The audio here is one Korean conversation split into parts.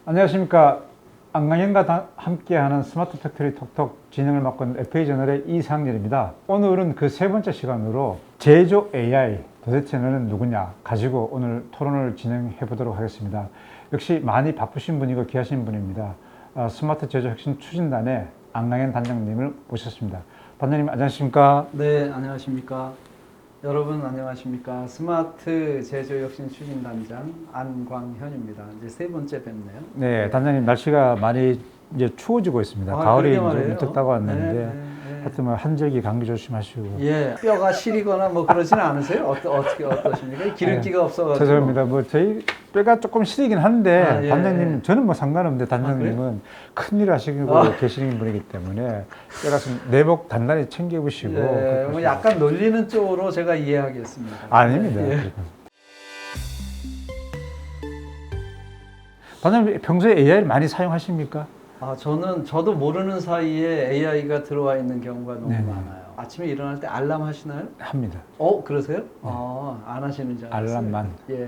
안녕하십니까. 안강현과 함께하는 스마트 팩토리 톡톡 진행을 맡고 있는 FA저널의 이상렬입니다. 오늘은 그 세 번째 시간으로 제조 AI, 도대체 너는 누구냐 가지고 오늘 토론을 진행해 보도록 하겠습니다. 역시 많이 바쁘신 분이고 귀하신 분입니다. 스마트 제조 혁신 추진단의 안강현 단장님을 모셨습니다. 단장님 안녕하십니까? 네, 안녕하십니까. 여러분 안녕하십니까. 스마트 제조 혁신 추진단장 안광현입니다. 이제 세 번째 뵙네요. 네, 단장님 날씨가 많이 이제 추워지고 있습니다. 가을이 이제 문득 다가왔는데 하여튼 뭐 한절기 감기 조심하시고. 예, 뼈가 시리거나 뭐 그러지는 않으세요? 어떠십니까? 기름기가 없어가지고. 죄송합니다. 뭐 저희 뼈가 조금 시리긴 한데 예, 단장님 예. 저는 뭐 상관없는데 단장님은 큰일 하시고 계시는 분이기 때문에 뼈가 좀 내복 단단히 챙겨보시고. 예, 뭐 약간 놀리는 쪽으로 제가 이해하겠습니다. 아닙니다. 예. 단장님 평소에 AI를 많이 사용하십니까? 저도 모르는 사이에 AI가 들어와 있는 경우가 너무 네. 많아요. 아침에 일어날 때 알람 하시나요? 합니다. 그러세요? 안 하시는 줄 알았어요. 알람만. 예.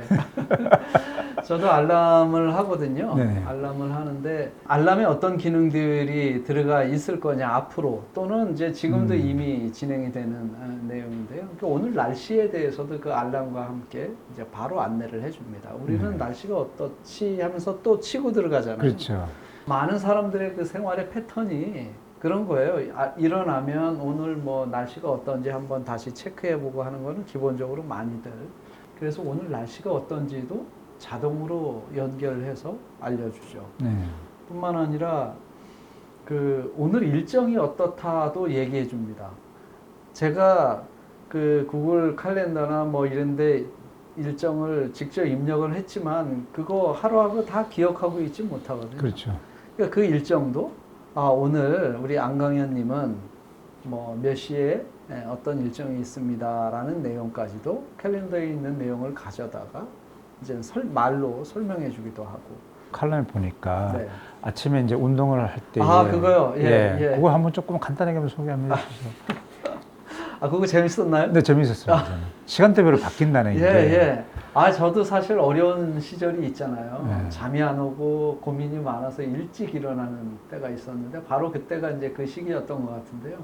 저도 알람을 하거든요. 네네. 알람을 하는데 알람에 어떤 기능들이 들어가 있을 거냐 앞으로 또는 이제 지금도 이미 진행이 되는 내용인데요. 그러니까 오늘 날씨에 대해서도 그 알람과 함께 이제 바로 안내를 해줍니다. 우리는 날씨가 어떻지 하면서 또 치고 들어가잖아요. 그렇죠. 많은 사람들의 그 생활의 패턴이 그런 거예요. 일어나면 오늘 뭐 날씨가 어떤지 한번 다시 체크해보고 하는 거는 기본적으로 많이들. 그래서 오늘 날씨가 어떤지도 자동으로 연결해서 알려주죠. 네. 뿐만 아니라 그 오늘 일정이 어떻다도 얘기해 줍니다. 제가 그 구글 칼렌더나 뭐 이런데 일정을 직접 입력을 했지만 그거 하루하루 다 기억하고 있지 못하거든요. 그렇죠. 그러니까 그 일정도 오늘 우리 안강현님은 뭐 몇 시에 어떤 일정이 있습니다라는 내용까지도 캘린더에 있는 내용을 가져다가 이제 말로 설명해 주기도 하고. 칼럼을 보니까 네. 아침에 이제 운동을 할 때. 그거요? 예. 그거 한번 조금 간단하게 한번 소개 한번 해주세요. 그거 재밌었나요? 네, 재밌었어요. 시간대별로 바뀐다는 게. 예. 저도 사실 어려운 시절이 있잖아요. 네. 잠이 안 오고 고민이 많아서 일찍 일어나는 때가 있었는데 바로 그때가 이제 그 시기였던 것 같은데요.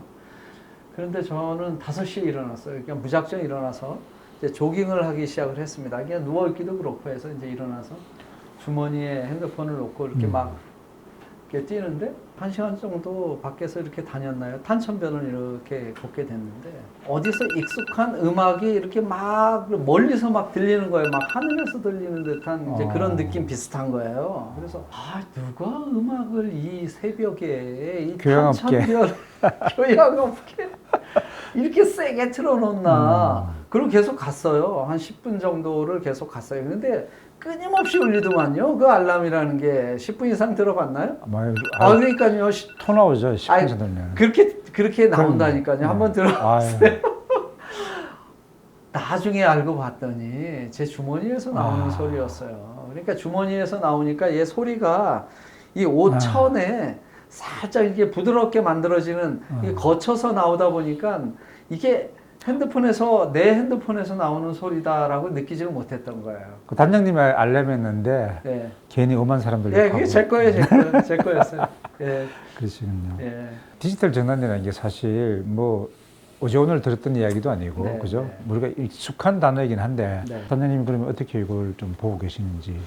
그런데 저는 5시에 일어났어요. 그냥 무작정 일어나서 이제 조깅을 하기 시작을 했습니다. 그냥 누워있기도 그렇고 해서 이제 일어나서 주머니에 핸드폰을 놓고 이렇게 막 이렇게 뛰는데 1시간 정도 밖에서 이렇게 다녔나요? 탄천변을 이렇게 걷게 됐는데 어디서 익숙한 음악이 이렇게 막 멀리서 막 들리는 거예요. 막 하늘에서 들리는 듯한 이제 그런 느낌 비슷한 거예요. 그래서 누가 음악을 이 새벽에 이 탄천변 교양 없게 이렇게 세게 틀어놓나. 그리고 계속 갔어요. 한 10분 정도를 계속 갔어요. 근데 끊임없이 울리더만요. 그 알람이라는 게 10분 이상 들어봤나요? 그러니까요. 토 나오죠. 10분 정도면. 그렇게 나온다니까요. 한번 들어봤어요. 나중에 알고 봤더니 제 주머니에서 나오는 소리였어요. 그러니까 주머니에서 나오니까 얘 소리가 이 옷천에 살짝 이게 부드럽게 만들어지는 이게 거쳐서 나오다 보니까 이게 내 핸드폰에서 나오는 소리다라고 느끼지를 못했던 거예요. 그 단장님이 알람했는데 네. 괜히 오만 사람들. 그게 제 거였어요. 예. 그러시군요. 예. 디지털 전환이라는 게 사실 뭐 어제 오늘 들었던 이야기도 아니고, 네, 그죠? 네. 우리가 익숙한 단어이긴 한데, 네. 단장님 그러면 어떻게 이걸 좀 보고 계시는지.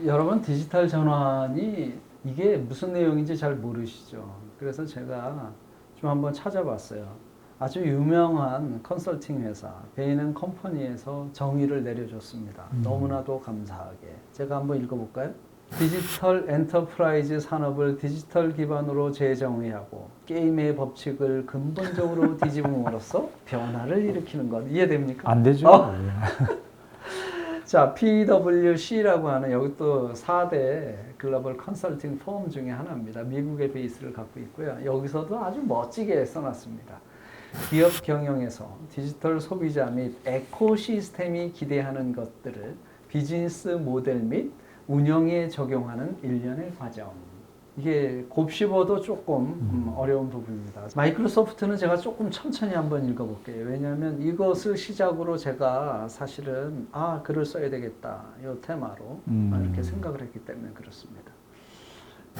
여러분 디지털 전환이 이게 무슨 내용인지 잘 모르시죠. 그래서 제가 좀 한번 찾아봤어요. 아주 유명한 컨설팅 회사 베인 컴퍼니에서 정의를 내려줬습니다. 너무나도 감사하게. 제가 한번 읽어볼까요? 디지털 엔터프라이즈 산업을 디지털 기반으로 재정의하고 게임의 법칙을 근본적으로 뒤집음으로써 변화를 일으키는 것. 이해됩니까? 안 되죠. 자, PwC라고 하는 여기 또 4대 글로벌 컨설팅 펌 중에 하나입니다. 미국의 베이스를 갖고 있고요. 여기서도 아주 멋지게 써놨습니다. 기업 경영에서 디지털 소비자 및 에코시스템이 기대하는 것들을 비즈니스 모델 및 운영에 적용하는 일련의 과정. 이게 곱씹어도 조금 어려운 부분입니다. 마이크로소프트는 제가 조금 천천히 한번 읽어볼게요. 왜냐하면 이것을 시작으로 제가 사실은 글을 써야 되겠다. 이 테마로 이렇게 생각을 했기 때문에 그렇습니다.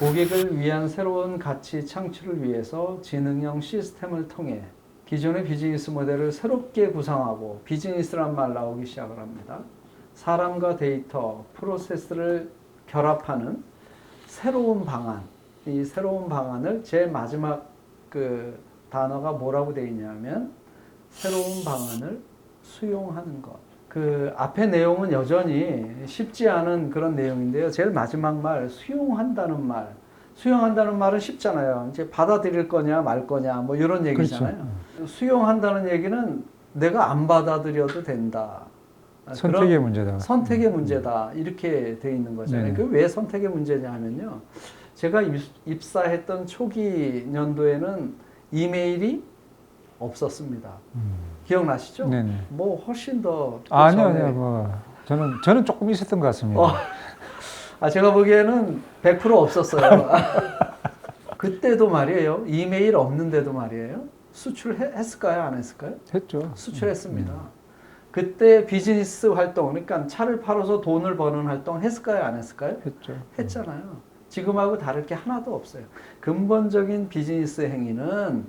고객을 위한 새로운 가치 창출을 위해서 지능형 시스템을 통해 기존의 비즈니스 모델을 새롭게 구상하고 비즈니스란 말 나오기 시작을 합니다. 사람과 데이터, 프로세스를 결합하는 새로운 방안, 이 새로운 방안을 제일 마지막 그 단어가 뭐라고 되어 있냐면 새로운 방안을 수용하는 것. 그 앞에 내용은 여전히 쉽지 않은 그런 내용인데요. 제일 마지막 말, 수용한다는 말. 수용한다는 말은 쉽잖아요. 이제 받아들일 거냐 말 거냐 뭐 이런 얘기잖아요. 그렇죠. 수용한다는 얘기는 내가 안 받아들여도 된다. 선택의 문제다. 선택의 문제다. 이렇게 돼 있는 거잖아요. 그 왜 선택의 문제냐 하면요. 제가 입사했던 초기 년도에는 이메일이 없었습니다. 기억나시죠? 네네. 뭐 훨씬 더 아니요. 뭐 저는 조금 있었던 것 같습니다. 제가 보기에는 100% 없었어요. 그때도 말이에요. 이메일 없는데도 말이에요. 수출했을까요? 안 했을까요? 했죠. 수출했습니다. 그때 비즈니스 활동, 그러니까 차를 팔아서 돈을 버는 활동 했을까요? 안 했을까요? 했죠. 했잖아요. 지금하고 다를 게 하나도 없어요. 근본적인 비즈니스 행위는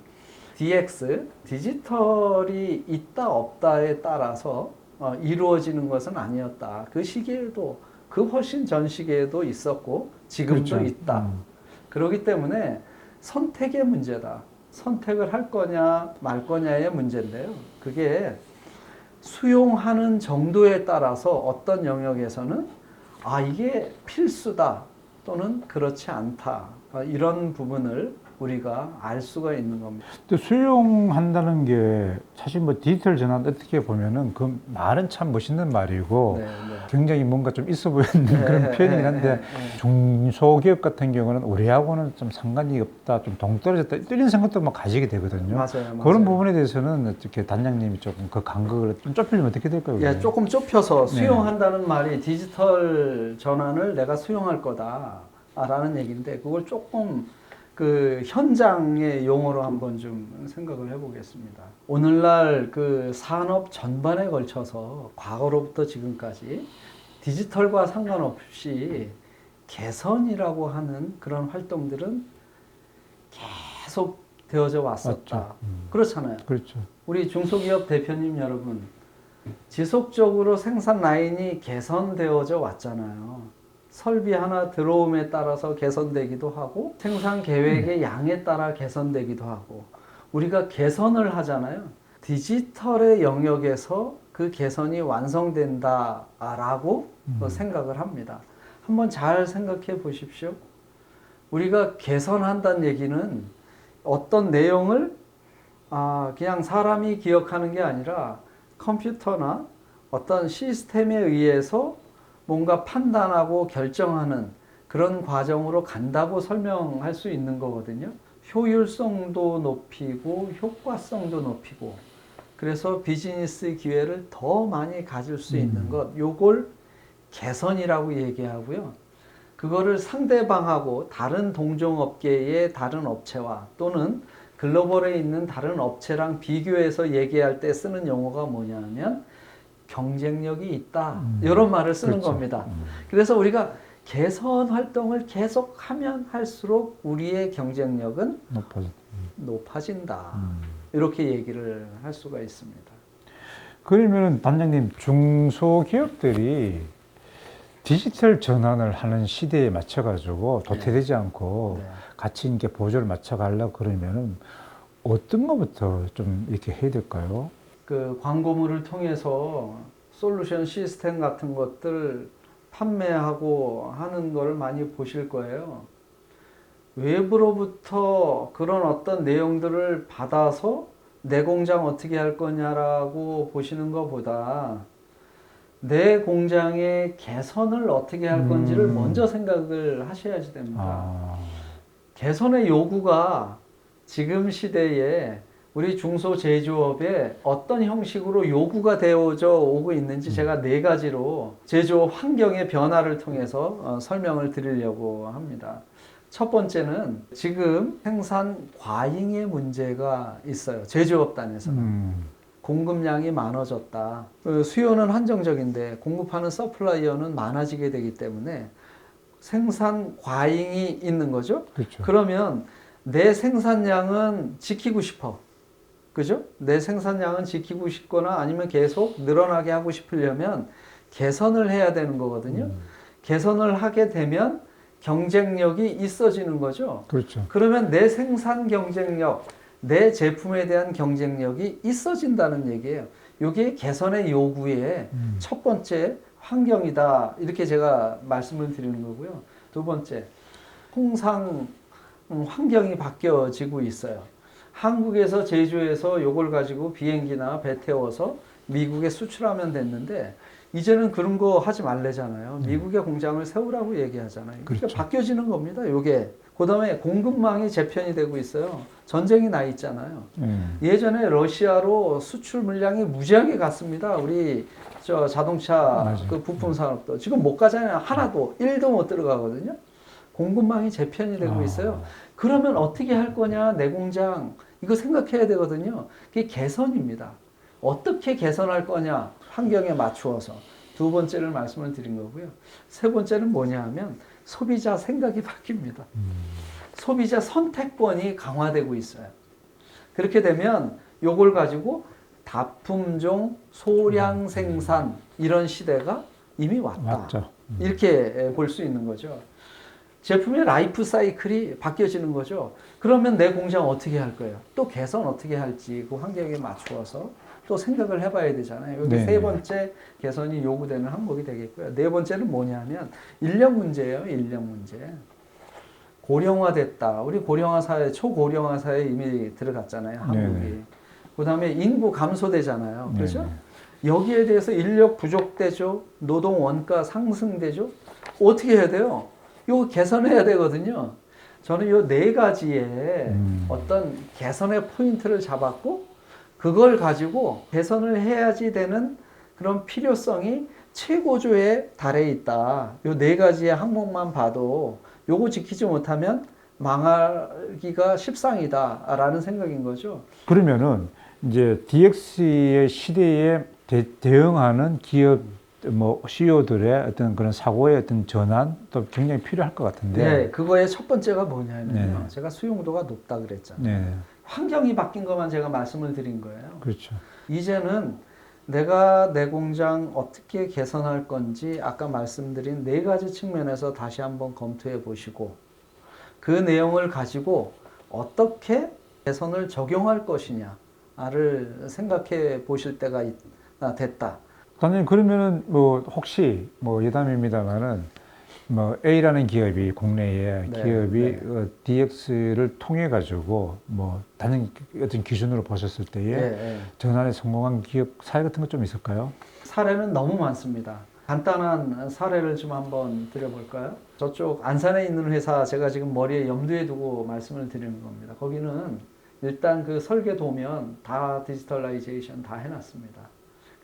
DX, 디지털이 있다 없다에 따라서 이루어지는 것은 아니었다. 그 시기에도, 그 훨씬 전 시기에도 있었고 지금도 그렇죠. 있다. 그렇기 때문에 선택의 문제다. 선택을 할 거냐 말 거냐의 문제인데요. 그게 수용하는 정도에 따라서 어떤 영역에서는 이게 필수다 또는 그렇지 않다. 이런 부분을 우리가 알 수가 있는 겁니다. 또 수용한다는 게 사실 뭐 디지털 전환 어떻게 보면은 그 말은 참 멋있는 말이고 네. 굉장히 뭔가 좀 있어 보이는 그런 표현이긴 한데 중소기업 같은 경우는 우리하고는 좀 상관이 없다, 좀 동떨어졌다 이런 생각도 막 가지게 되거든요. 맞아요. 그런 부분에 대해서는 어떻게 단장님이 조금 그 간극을 좀 좁히면 어떻게 될까요? 예, 조금 좁혀서 수용한다는 말이 디지털 전환을 내가 수용할 거다라는 얘기인데 그걸 조금 그 현장의 용어로 한번 좀 생각을 해보겠습니다. 오늘날 그 산업 전반에 걸쳐서 과거로부터 지금까지 디지털과 상관없이 개선이라고 하는 그런 활동들은 계속 되어져 왔었다. 그렇잖아요. 그렇죠. 우리 중소기업 대표님 여러분, 지속적으로 생산 라인이 개선되어져 왔잖아요. 설비 하나 들어옴에 따라서 개선되기도 하고 생산 계획의 양에 따라 개선되기도 하고 우리가 개선을 하잖아요. 디지털의 영역에서 그 개선이 완성된다라고 생각을 합니다. 한번 잘 생각해 보십시오. 우리가 개선한다는 얘기는 어떤 내용을 그냥 사람이 기억하는 게 아니라 컴퓨터나 어떤 시스템에 의해서 뭔가 판단하고 결정하는 그런 과정으로 간다고 설명할 수 있는 거거든요. 효율성도 높이고 효과성도 높이고 그래서 비즈니스 기회를 더 많이 가질 수 있는 것, 요걸 개선이라고 얘기하고요. 그거를 상대방하고 다른 동종업계의 다른 업체와 또는 글로벌에 있는 다른 업체랑 비교해서 얘기할 때 쓰는 용어가 뭐냐면 경쟁력이 있다. 이런 말을 쓰는 그렇죠. 겁니다. 그래서 우리가 개선 활동을 계속하면 할수록 우리의 경쟁력은 높아진다. 이렇게 얘기를 할 수가 있습니다. 그러면 단장님, 중소기업들이 디지털 전환을 하는 시대에 맞춰가지고 도태되지 않고 같이 이렇게 보조를 맞춰가려고 그러면은 어떤 것부터 좀 이렇게 해야 될까요? 그 광고물을 통해서 솔루션 시스템 같은 것들 판매하고 하는 걸 많이 보실 거예요. 외부로부터 그런 어떤 내용들을 받아서 내 공장 어떻게 할 거냐라고 보시는 것보다 내 공장의 개선을 어떻게 할 건지를 먼저 생각을 하셔야지 됩니다. 개선의 요구가 지금 시대에 우리 중소제조업에 어떤 형식으로 요구가 되어져 오고 있는지 제가 4가지로 제조업 환경의 변화를 통해서 설명을 드리려고 합니다. 첫 번째는 지금 생산 과잉의 문제가 있어요. 제조업단에서는. 공급량이 많아졌다. 수요는 한정적인데 공급하는 서플라이어는 많아지게 되기 때문에 생산 과잉이 있는 거죠. 그렇죠. 그러면 내 생산량은 지키고 싶어. 그죠? 내 생산량은 지키고 싶거나 아니면 계속 늘어나게 하고 싶으려면 개선을 해야 되는 거거든요. 개선을 하게 되면 경쟁력이 있어지는 거죠. 그렇죠. 그러면 내 생산 경쟁력, 내 제품에 대한 경쟁력이 있어진다는 얘기예요. 이게 개선의 요구의 첫 번째 환경이다. 이렇게 제가 말씀을 드리는 거고요. 두 번째, 통상 환경이 바뀌어지고 있어요. 한국에서 제조해서 이걸 가지고 비행기나 배 태워서 미국에 수출하면 됐는데 이제는 그런 거 하지 말래잖아요. 미국에 공장을 세우라고 얘기하잖아요. 그러니까 그렇죠. 바뀌어지는 겁니다. 요게. 그다음에 공급망이 재편이 되고 있어요. 전쟁이 나 있잖아요. 예전에 러시아로 수출 물량이 무지하게 갔습니다. 우리 저 자동차 맞아요. 그 부품 산업도 지금 못 가잖아요. 하나도 1도 못 들어가거든요. 공급망이 재편이 되고 있어요. 그러면 어떻게 할 거냐? 내 공장 이거 생각해야 되거든요. 그게 개선입니다. 어떻게 개선할 거냐? 환경에 맞추어서. 두 번째를 말씀을 드린 거고요. 세 번째는 뭐냐 하면 소비자 생각이 바뀝니다. 소비자 선택권이 강화되고 있어요. 그렇게 되면 요걸 가지고 다품종 소량 생산 이런 시대가 이미 왔다. 맞죠. 이렇게 볼 수 있는 거죠. 제품의 라이프 사이클이 바뀌어지는 거죠. 그러면 내 공장 어떻게 할 거예요? 또 개선 어떻게 할지 그 환경에 맞추어서 또 생각을 해봐야 되잖아요. 여기 네. 세 번째 개선이 요구되는 항목이 되겠고요. 네 번째는 뭐냐면 인력 문제예요. 인력 문제. 고령화됐다. 우리 고령화 사회, 초고령화 사회에 이미 들어갔잖아요. 한국이. 네. 그 다음에 인구 감소되잖아요. 그렇죠? 네. 여기에 대해서 인력 부족되죠. 노동 원가 상승되죠. 어떻게 해야 돼요? 이거 개선해야 되거든요. 저는 이 네 가지의 어떤 개선의 포인트를 잡았고 그걸 가지고 개선을 해야지 되는 그런 필요성이 최고조에 달해 있다. 이 네 가지의 항목만 봐도 요거 지키지 못하면 망하기가 십상이다라는 생각인 거죠. 그러면은 이제 DX의 시대에 대응하는 기업 뭐 CEO들의 어떤 그런 사고의 어떤 전환도 굉장히 필요할 것 같은데. 네, 그거의 첫 번째가 뭐냐면요. 네. 제가 수용도가 높다 그랬잖아요. 네, 환경이 바뀐 것만 제가 말씀을 드린 거예요. 그렇죠. 이제는 내가 내 공장 어떻게 개선할 건지 아까 말씀드린 네 가지 측면에서 다시 한번 검토해 보시고 그 내용을 가지고 어떻게 개선을 적용할 것이냐를 생각해 보실 때가 됐다. 단장님 그러면은 뭐 혹시 뭐 예담입니다만은 뭐 A라는 기업이 국내에 네, 기업이 네. DX를 통해 가지고 뭐 단연 어떤 기준으로 보셨을 때에 예, 예. 전환에 성공한 기업 사례 같은 것 좀 있을까요? 사례는 너무 많습니다. 간단한 사례를 좀 한번 드려볼까요? 저쪽 안산에 있는 회사 제가 지금 머리에 염두에 두고 말씀을 드리는 겁니다. 거기는 일단 그 설계 도면 다 디지털라이제이션 다 해놨습니다.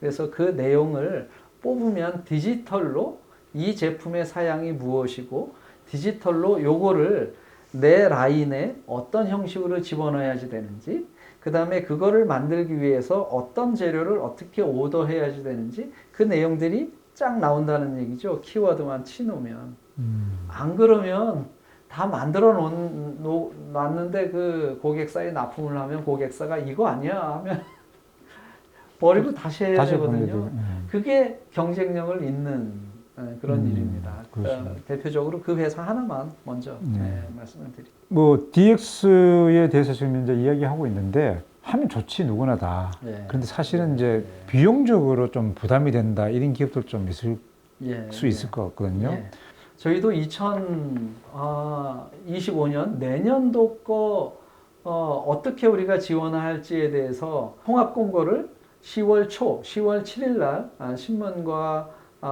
그래서 그 내용을 뽑으면 디지털로 이 제품의 사양이 무엇이고 디지털로 요거를 내 라인에 어떤 형식으로 집어넣어야지 되는지 그 다음에 그거를 만들기 위해서 어떤 재료를 어떻게 오더해야지 되는지 그 내용들이 쫙 나온다는 얘기죠. 키워드만 치놓으면. 안 그러면 다 만들어 놨는데 그 고객사에 납품을 하면 고객사가 이거 아니야 하면 버리고 다시 해야 되거든요. 그게 경쟁력을 잇는 그런 일입니다. 대표적으로 그 회사 하나만 먼저 말씀을 드릴게요. 뭐 DX에 대해서 지금 이제 이야기하고 있는데 하면 좋지 누구나 다. 네. 그런데 사실은 이제 비용적으로 좀 부담이 된다 이런 기업들 좀 있을 수 있을 것 같거든요. 저희도 2025년 내년도 거 어떻게 우리가 지원할지에 대해서 통합 공고를 10월 7일 날 신문과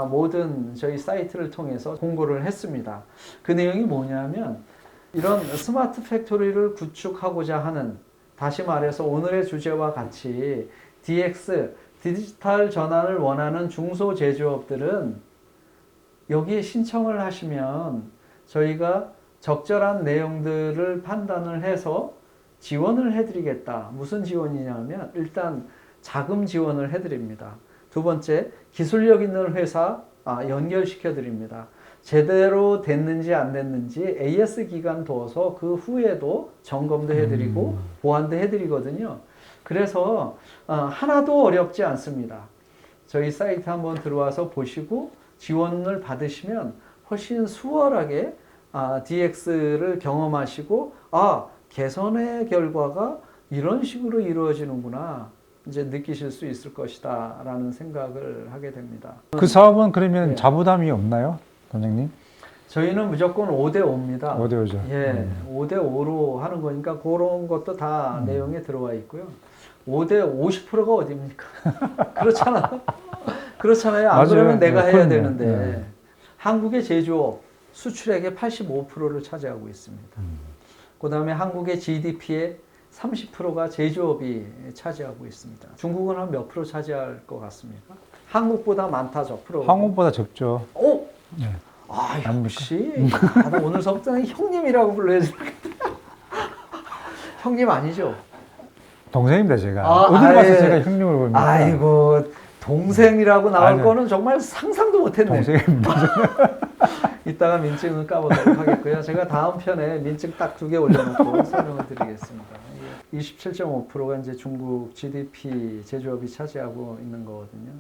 모든 저희 사이트를 통해서 공고를 했습니다. 그 내용이 뭐냐면 이런 스마트 팩토리를 구축하고자 하는 다시 말해서 오늘의 주제와 같이 DX, 디지털 전환을 원하는 중소제조업들은 여기에 신청을 하시면 저희가 적절한 내용들을 판단을 해서 지원을 해드리겠다. 무슨 지원이냐면 일단 자금 지원을 해드립니다. 두 번째, 기술력 있는 회사 연결시켜 드립니다. 제대로 됐는지 안 됐는지 AS 기간 둬서 그 후에도 점검도 해드리고 보완도 해드리거든요. 그래서 하나도 어렵지 않습니다. 저희 사이트 한번 들어와서 보시고 지원을 받으시면 훨씬 수월하게 DX를 경험하시고 개선의 결과가 이런 식으로 이루어지는구나 이제 느끼실 수 있을 것이다 라는 생각을 하게 됩니다. 그 사업은 그러면 네. 자부담이 없나요, 단장님? 저희는 무조건 5대5입니다. 5대5죠. 예, 5대5로 하는 거니까 그런 것도 다 내용에 들어와 있고요. 5대 50%가 어디입니까? 그렇잖아요. 그렇잖아요. 안 맞아요. 그러면 내가 네, 해야 그럼요. 되는데 네. 한국의 제조업 수출액의 85%를 차지하고 있습니다. 그 다음에 한국의 GDP의 30%가 제조업이 차지하고 있습니다. 중국은 한 몇 프로 차지할 것 같습니까? 한국보다 많다 저 프로가. 한국보다 적죠. 오! 네. 역시 나 오늘서부터는 형님이라고 불러야지. 형님 아니죠? 동생입니다, 제가. 어딜 가서 제가 형님을 봅니다. 아이고 동생이라고 나올 아니요. 거는 정말 상상도 못했네. 동생입니다. 이따가 민증을 까보도록 하겠고요. 제가 다음 편에 민증 딱 2개 올려놓고 설명을 드리겠습니다. 27.5%가 이제 중국 GDP 제조업이 차지하고 있는 거거든요.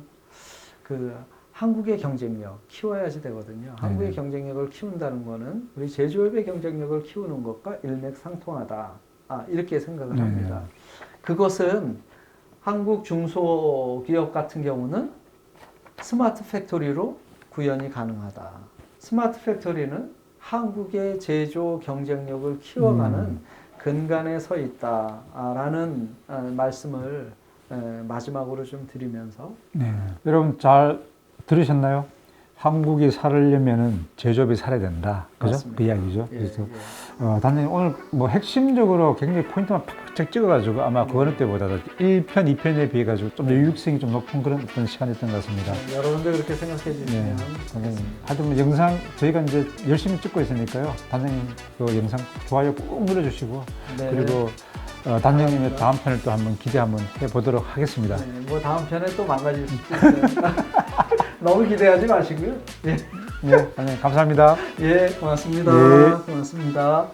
그 한국의 경쟁력 키워야지 되거든요. 한국의 경쟁력을 키운다는 거는 우리 제조업의 경쟁력을 키우는 것과 일맥상통하다. 이렇게 생각을 합니다. 그것은 한국 중소기업 같은 경우는 스마트 팩토리로 구현이 가능하다. 스마트 팩토리는 한국의 제조 경쟁력을 키워가는 근간에 서 있다라는 말씀을 마지막으로 좀 드리면서 네. 여러분 잘 들으셨나요? 한국이 살려면은 제조업이 살아야 된다. 그죠? 맞습니다. 그 이야기죠. 예, 그래서 예. 단장님 오늘 뭐 핵심적으로 굉장히 포인트만 팍팍 찍어가지고 아마 그 어느 때보다도 1편, 2편에 비해 가지고 좀 더 유익성이 좀 높은 그런 어떤 시간이었던 것 같습니다. 여러분들 그렇게 생각해 주시면 단장님, 하여튼 뭐 영상 저희가 이제 열심히 찍고 있으니까요. 단장님 그 영상 좋아요 꾹 눌러주시고 네. 그리고 단장님의 다음 편을 또 한번 기대 한번 해보도록 하겠습니다. 네, 뭐 다음 편에 또 망가질 수도 있어요. 너무 기대하지 마시고요. 예, 네, 단장님 감사합니다. 예, 고맙습니다. 예. 고맙습니다.